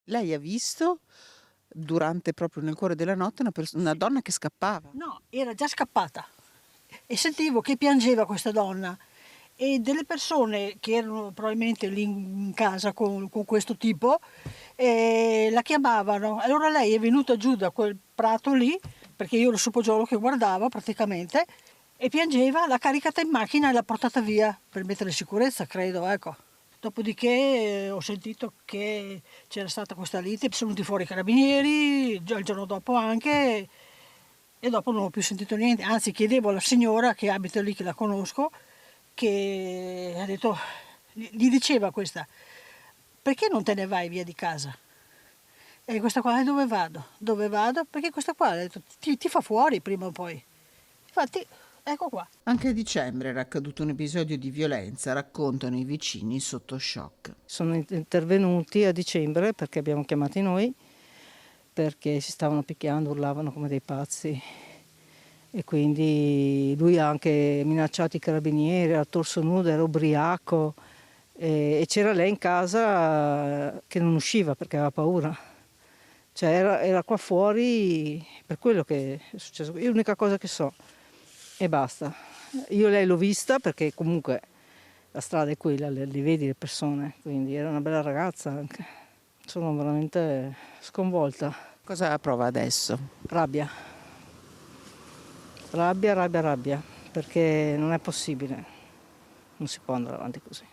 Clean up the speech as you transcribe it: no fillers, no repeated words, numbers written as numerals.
Lei ha visto, durante proprio nel cuore della notte, una donna che scappava? No, era già scappata e sentivo che piangeva questa donna e delle persone che erano probabilmente lì in casa con questo tipo la chiamavano. Allora lei è venuta giù da quel prato lì, perché io ero su Poggiolo che guardavo praticamente, e piangeva, l'ha caricata in macchina e l'ha portata via per mettere in sicurezza, credo, ecco. Dopodiché ho sentito che c'era stata questa lite, sono venuti fuori i carabinieri, già il giorno dopo anche, e dopo non ho più sentito niente. Anzi, chiedevo alla signora che abita lì, che la conosco, che ha detto, gli diceva questa, perché non te ne vai via di casa? E questa qua, dove vado? Dove vado? Perché questa qua ha detto, ti fa fuori prima o poi. Infatti, ecco qua. Anche a dicembre era accaduto un episodio di violenza, raccontano i vicini sotto shock. Sono intervenuti a dicembre perché abbiamo chiamati noi, perché si stavano picchiando, urlavano come dei pazzi e quindi lui ha anche minacciato i carabinieri, era torso nudo, era ubriaco e c'era lei in casa che non usciva perché aveva paura. Cioè era qua fuori per quello che è successo. Io l'unica cosa che so e basta. Io lei l'ho vista perché comunque la strada è quella, li vedi le persone, quindi era una bella ragazza anche. Sono veramente sconvolta. Cosa prova adesso? Rabbia, rabbia, rabbia, rabbia, perché non è possibile, non si può andare avanti così.